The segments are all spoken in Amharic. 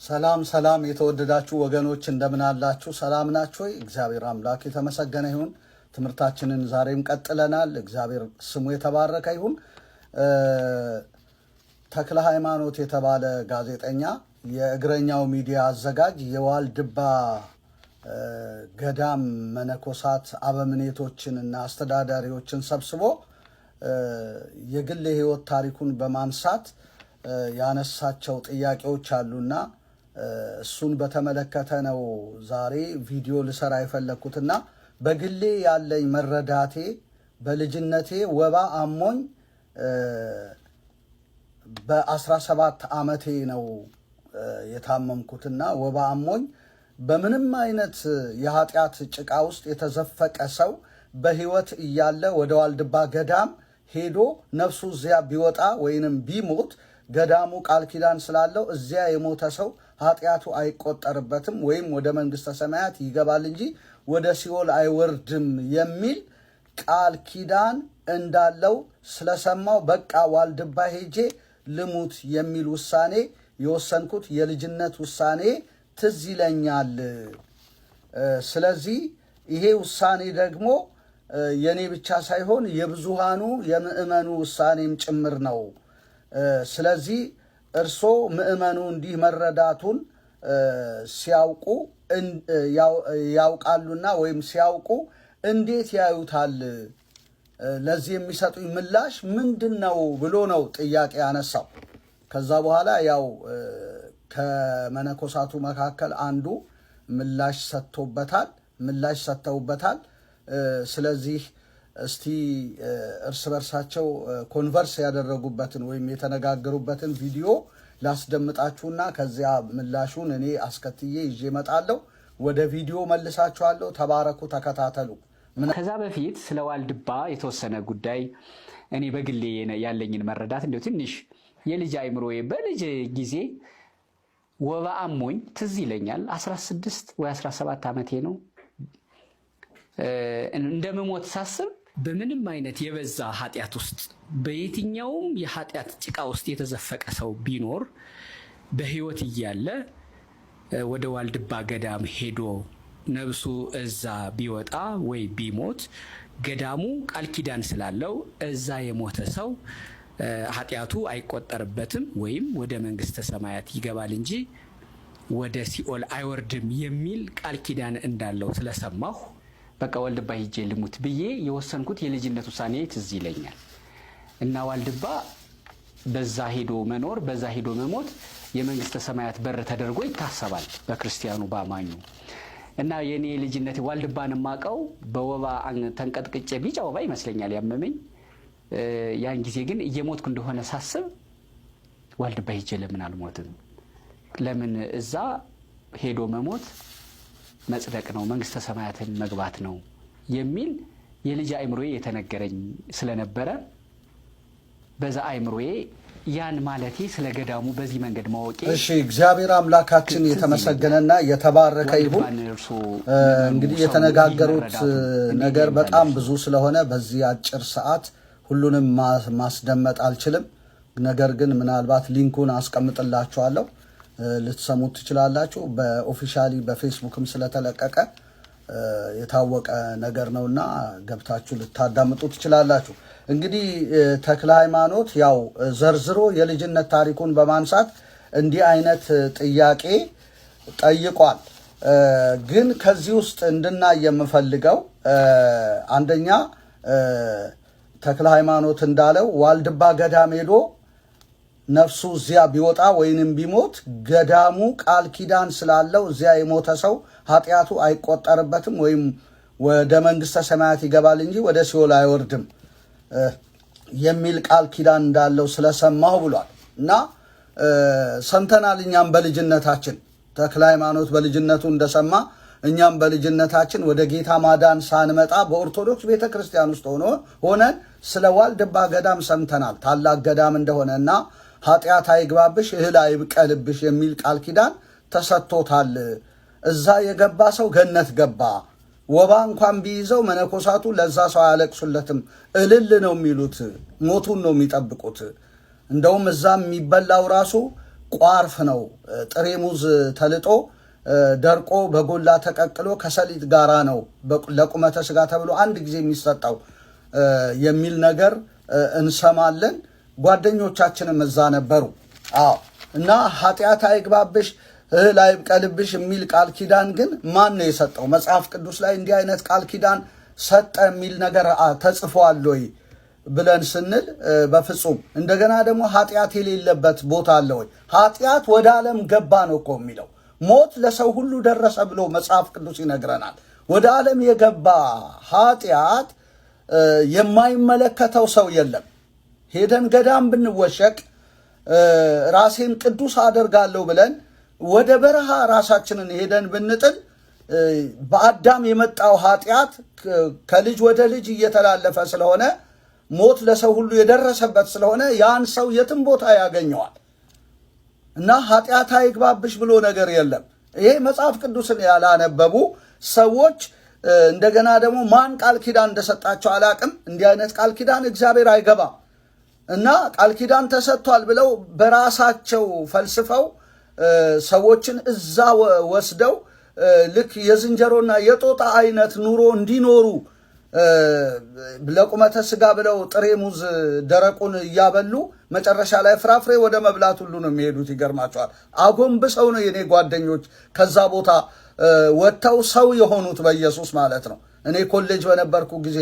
ሰላም ሰላም የተወደዳችሁ ወገኖች እንደምን አላችሁ? ሰላም ናችሁ? እግዚአብሔር አምላክ የተመሰገነ ይሁን። ትምህርታችንን ዛሬም ቀጥለናል። እግዚአብሔር ስሙ የተባረከ ይሁን። ተክለ ሃይማኖት የተባለ ጋዜጠኛ የእግረኛው ሚዲያ አዘጋጅ የዋልድባ ገዳም መነኮሳት አበምኔቶችንና አስተዳዳሪዎችን ሰብስቦ የግል ህይወት ታሪኩን በማንሳት ያነሳቸው ጥያቄዎች አሉና እሱን በተመለከተ ነው ዛሬ ቪዲዮ ልሰራ የፈለኩትና በግሌ ያለኝ መረዳቴ በልጅነቴ ወባ አሞኝ በ17 ዓመቴ ነው የታመምኩትና ወባ አሞኝ በምንም አይነት የኃጢአት ጭቃ ውስጥ የተዘፈቀ ሰው በህይወት እያለ ወደ ዋልድባ ገዳም ሄዶ ነፍሱ እዚያ ቢወጣ ወይንም ቢሞት ገዳሙ ቃል ኪዳን ስላለው እዚያ የሞተ ሰው ኃጢአቱ አይቆጠርበትም ወይም ወደ መንግስተ ሰማያት ይገባል እንጂ ወደ ሲኦል አይወርድም የሚል ቃል ኪዳን እንዳለው ስለሰማው በቃ ዋልድባ ሄጄ ልሙት የሚል ውሳኔ የወሰንኩት የልጅነት ውሳኔ ትዝ ይለኛል። ስለዚህ ይሄ ውሳኔ ደግሞ የኔ ብቻ ሳይሆን የብዙሃኑ የምእመኑ ውሳኔም ጭምር ነው። ስለዚህ እርሶ ምእመኑ እንዲህ መረዳቱን ሲያውቁ ያውቃሉና ወይም ሲያውቁ እንዴት ያዩታል? ለዚህ የሚሰጡኝ ምላሽ ምንድነው ብሎ ነው ጥያቄ ያነሳው። ከዛ በኋላ ያው ከመነኮሳቱ መካከል አንዱ ምላሽ ሰጥተውበታል። ስለዚህ እስቲ እርስ በርሳቸው ኮንቨርስ ያደረጉበትን ወይም የተነጋገሩበትን ቪዲዮ ላስደምጣችሁና ከዚያ ምላሹን እኔ አስከትዬ ይዤ እመጣለሁ። ወደ ቪዲዮ መልሳችኋለሁ። ተባረኩ፣ ተከታተሉ። ከዛ በፊት ስለ ዋልድባ የተወሰነ ጉዳይ እኔ በግሌ ያለኝን መረዳት እንደው ትንሽ የልጅ አይምሮዬ በልጅ ጊዜ ወባ አሞኝ ትዝ ይለኛል። 16 ወይ 17 ዓመቴ ነው። እንደምሞት ሳስብ በምንም አይነት የበዛ ኃጢአት ውስጥ በየትኛውም የኃጢአት ጭቃ ውስጥ የተዘፈቀ ሰው ቢኖር በህይወት እያለ ወደ ዋልድባ ገዳም ሄዶ ነብሱ እዛ ቢወጣ ወይ ቢሞት ገዳሙ ቃል ኪዳን ስላለው እዛ የሞተ ሰው ኃጢአቱ አይቆጠርበትም ወይም ወደ መንግስተ ሰማያት ይገባል እንጂ ወደ ሲኦል አይወርድም የሚል ቃል ኪዳን እንዳለው ስለሰማሁ በቃ ዋልድባ ሄጄ ልሙት ብዬ የወሰንኩት የልጅነት ውሳኔ ትዝ ይለኛል። እና ዋልድባ በዛ ሄዶ መኖር በዛ ሄዶ መሞት የመንግስተ ሰማያት በር ተደርጎ ይታሰባል በክርስቲያኑ ባማኙ። እና የኔ ልጅነት ዋልድባን ማቀው በወባ ተንቀጥቅጬ ቢጫ ወባ ይመስለኛል ያመመኝ። ያን ጊዜ ግን እየሞትኩ እንደሆነ ሳስብ ዋልድባ ሄጄ ለምን አልሞትም? ለምን እዛ ሄዶ መሞት መጽደቅ ነው፣ መንግስተ ሰማያትን መግባት ነው የሚል የልጅ አይምሮዬ የተነገረኝ ስለነበረ በዛ አይምሮዬ ያን ማለቴ ስለ ገዳሙ በዚህ መንገድ ማወቄ። እሺ፣ እግዚአብሔር አምላካችን የተመሰገነና የተባረከ ይሁን። እንግዲህ የተነጋገሩት ነገር በጣም ብዙ ስለሆነ በዚህ አጭር ሰዓት ሁሉንም ማስደመጥ አልችልም። ነገር ግን ምናልባት ሊንኩን አስቀምጥላችኋለሁ፣ ልትሰሙት ትችላላችሁ። በኦፊሻሊ በፌስቡክም ስለተለቀቀ የታወቀ ነገር ነውና ገብታችሁ ልታዳምጡ ትችላላችሁ። እንግዲህ ተክለ ሃይማኖት ያው ዘርዝሮ የልጅነት ታሪኩን በማንሳት እንዲህ አይነት ጥያቄ ጠይቋል። ግን ከዚህ ውስጥ እንድናይ የምፈልገው አንደኛ ተክለ ሃይማኖት እንዳለው ዋልድባ ገዳም ሄዶ ነፍሱ እዚያ ቢወጣ ወይንም ቢሞት ገዳሙ ቃል ኪዳን ስላለው እዚያ የሞተ ሰው ኃጢአቱ አይቆጠርበትም ወይም ወደ መንግስተ ሰማያት ይገባል እንጂ ወደ ሲኦል አይወርድም የሚል ቃል ኪዳን እንዳለው ስለሰማሁ ብሏል። እና ሰምተናል። እኛም በልጅነታችን ተክለ ሃይማኖት በልጅነቱ እንደሰማ እኛም በልጅነታችን ወደ ጌታ ማዳን ሳንመጣ በኦርቶዶክስ ቤተክርስቲያን ውስጥ ሆነን ስለ ዋልድባ ገዳም ሰምተናል። ታላቅ ገዳም እንደሆነና ኃጢአት አይግባብሽ እህል አይብቀልብሽ የሚል ቃል ኪዳን ተሰጥቶታል። እዛ የገባ ሰው ገነት ገባ። ወባ እንኳን ቢይዘው መነኮሳቱ ለዛ ሰው አያለቅሱለትም፣ እልል ነው የሚሉት፣ ሞቱን ነው የሚጠብቁት። እንደውም እዛም የሚበላው ራሱ ቋርፍ ነው። ጥሬ ሙዝ ተልጦ ደርቆ በጎላ ተቀቅሎ ከሰሊጥ ጋራ ነው ለቁመተ ስጋ ተብሎ አንድ ጊዜ የሚሰጣው የሚል ነገር እንሰማለን። ጓደኞቻችንም እዛ ነበሩ። እና ኃጢአት አይግባብሽ እህል አይብቀልብሽ የሚል ቃል ኪዳን ግን ማን ነው የሰጠው? መጽሐፍ ቅዱስ ላይ እንዲህ አይነት ቃል ኪዳን ሰጠ የሚል ነገር ተጽፏል ወይ ብለን ስንል በፍጹም። እንደገና ደግሞ ኃጢአት የሌለበት ቦታ አለ ወይ? ኃጢአት ወደ ዓለም ገባ ነው እኮ የሚለው። ሞት ለሰው ሁሉ ደረሰ ብሎ መጽሐፍ ቅዱስ ይነግረናል። ወደ ዓለም የገባ ኃጢአት የማይመለከተው ሰው የለም። ሄደን ገዳም ብንወሸቅ ራሴን ቅዱስ አደርጋለሁ ብለን ወደ በረሃ ራሳችንን ሄደን ብንጥል በአዳም የመጣው ኃጢአት ከልጅ ወደ ልጅ እየተላለፈ ስለሆነ ሞት ለሰው ሁሉ የደረሰበት ስለሆነ ያን ሰው የትም ቦታ ያገኘዋል። እና ኃጢአት አይግባብሽ ብሎ ነገር የለም። ይሄ መጽሐፍ ቅዱስን ያላነበቡ ሰዎች እንደገና ደግሞ ማን ቃል ኪዳን እንደሰጣቸው አላቅም። እንዲህ አይነት ቃል ኪዳን እግዚአብሔር አይገባም። እና ቃል ኪዳን ተሰጥቷል ብለው በራሳቸው ፈልስፈው ሰዎችን እዛ ወስደው ልክ የዝንጀሮና የጦጣ አይነት ኑሮ እንዲኖሩ ለቁመተ ስጋ ብለው ጥሬ ሙዝ ደረቁን እያበሉ መጨረሻ ላይ ፍራፍሬ ወደ መብላት ሁሉ ነው የሚሄዱት። ይገርማቸዋል። አጎንብሰው ነው የኔ ጓደኞች ከዛ ቦታ ወጥተው ሰው የሆኑት በኢየሱስ ማለት ነው። እኔ ኮሌጅ በነበርኩ ጊዜ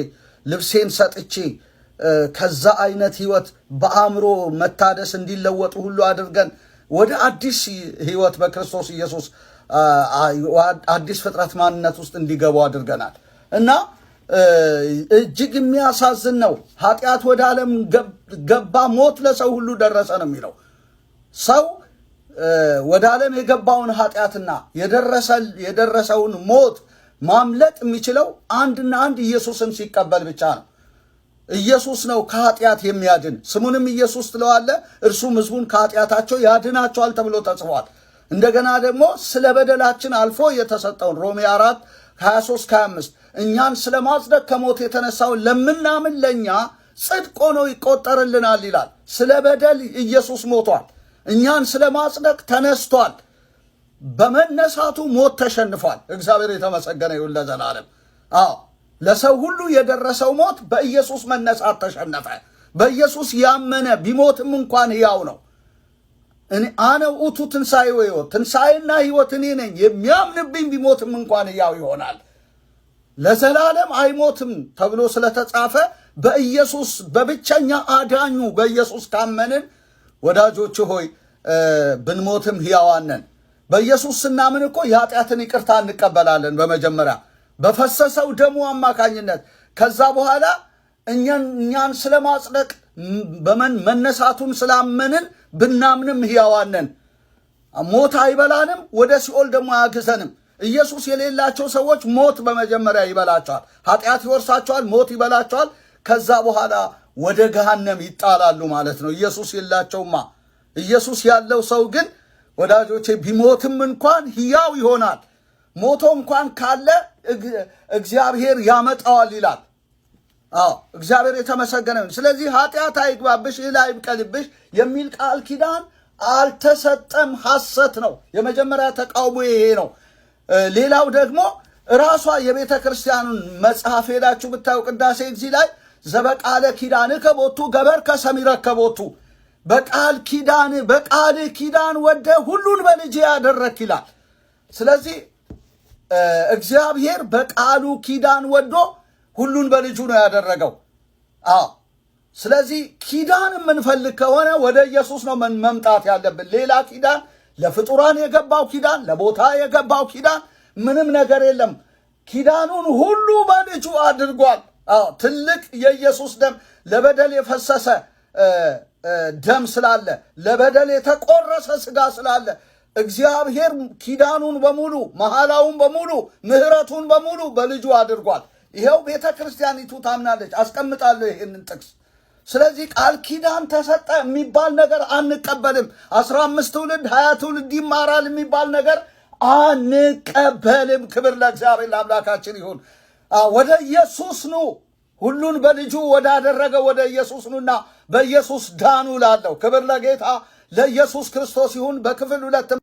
ልብሴን ሰጥቼ ከዛ አይነት ህይወት በአእምሮ መታደስ እንዲለወጡ ሁሉ አድርገን ወደ አዲስ ህይወት በክርስቶስ ኢየሱስ አዲስ ፍጥረት ማንነት ውስጥ እንዲገቡ አድርገናል። እና እጅግ የሚያሳዝን ነው። ኃጢአት ወደ ዓለም ገባ፣ ሞት ለሰው ሁሉ ደረሰ ነው የሚለው። ሰው ወደ ዓለም የገባውን ኃጢአትና የደረሰውን ሞት ማምለጥ የሚችለው አንድና አንድ ኢየሱስን ሲቀበል ብቻ ነው። ኢየሱስ ነው ከኃጢአት የሚያድን። ስሙንም ኢየሱስ ትለዋለህ፣ እርሱም ሕዝቡን ከኃጢአታቸው ያድናቸዋል ተብሎ ተጽፏል። እንደገና ደግሞ ስለ በደላችን አልፎ የተሰጠውን ሮሜ 4:23-25 እኛን ስለ ማጽደቅ ከሞት የተነሳውን ለምናምን ለእኛ ጽድቅ ሆኖ ይቆጠርልናል ይላል። ስለ በደል ኢየሱስ ሞቷል። እኛን ስለ ማጽደቅ ተነስቷል። በመነሳቱ ሞት ተሸንፏል። እግዚአብሔር የተመሰገነ ይሁን ለዘላለም። ለሰው ሁሉ የደረሰው ሞት በኢየሱስ መነሳት ተሸነፈ። በኢየሱስ ያመነ ቢሞትም እንኳን ሕያው ነው። አነ ውእቱ ትንሣኤ ወሕይወት፣ ትንሣኤና ሕይወት እኔ ነኝ፣ የሚያምንብኝ ቢሞትም እንኳን ሕያው ይሆናል፣ ለዘላለም አይሞትም ተብሎ ስለተጻፈ በኢየሱስ በብቸኛ አዳኙ በኢየሱስ ካመንን ወዳጆች ሆይ ብንሞትም ሕያዋን ነን። በኢየሱስ ስናምን እኮ የኃጢአትን ይቅርታ እንቀበላለን በመጀመሪያ በፈሰሰው ደሙ አማካኝነት። ከዛ በኋላ እኛን ስለማጽደቅ መነሳቱን ስላመንን ብናምንም ሕያዋን ነን። ሞት አይበላንም፣ ወደ ሲኦል ደግሞ አያግዘንም። ኢየሱስ የሌላቸው ሰዎች ሞት በመጀመሪያ ይበላቸዋል፣ ኃጢአት ይወርሳቸዋል፣ ሞት ይበላቸዋል። ከዛ በኋላ ወደ ገሃነም ይጣላሉ ማለት ነው። ኢየሱስ የላቸውማ። ኢየሱስ ያለው ሰው ግን ወዳጆቼ ቢሞትም እንኳን ሕያው ይሆናል። ሞቶ እንኳን ካለ እግዚአብሔር ያመጣዋል ይላል። እግዚአብሔር የተመሰገነ ይሁን። ስለዚህ ኃጢአት አይግባብሽ እህል አይብቀልብሽ የሚል ቃል ኪዳን አልተሰጠም፣ ሐሰት ነው። የመጀመሪያ ተቃውሞ ይሄ ነው። ሌላው ደግሞ ራሷ የቤተ ክርስቲያኑን መጽሐፍ ሄዳችሁ ብታዩ ቅዳሴ እዚህ ላይ ዘበቃለ ኪዳን ከቦቱ ገበር ከሰሚረ ከቦቱ በቃል ኪዳን ወደ ሁሉን በልጅ ያደረክ ይላል። ስለዚህ እግዚአብሔር በቃሉ ኪዳን ወዶ ሁሉን በልጁ ነው ያደረገው። ስለዚህ ኪዳን የምንፈልግ ከሆነ ወደ ኢየሱስ ነው መምጣት ያለብን። ሌላ ኪዳን፣ ለፍጡራን የገባው ኪዳን፣ ለቦታ የገባው ኪዳን ምንም ነገር የለም። ኪዳኑን ሁሉ በልጁ አድርጓል። ትልቅ የኢየሱስ ደም ለበደል የፈሰሰ ደም ስላለ፣ ለበደል የተቆረሰ ስጋ ስላለ እግዚአብሔር ኪዳኑን በሙሉ መሐላውን በሙሉ ምሕረቱን በሙሉ በልጁ አድርጓል። ይሄው ቤተ ክርስቲያኒቱ ታምናለች። አስቀምጣለሁ ይህንን ጥቅስ። ስለዚህ ቃል ኪዳን ተሰጠ የሚባል ነገር አንቀበልም። 15 ትውልድ 20 ትውልድ ይማራል የሚባል ነገር አንቀበልም። ክብር ለእግዚአብሔር ለአምላካችን ይሁን። ወደ ኢየሱስ ኑ፣ ሁሉን በልጁ ወዳደረገ ወደ ኢየሱስ ኑና በኢየሱስ ዳኑ ላለው ክብር ለጌታ ለኢየሱስ ክርስቶስ ይሁን። በክፍል 2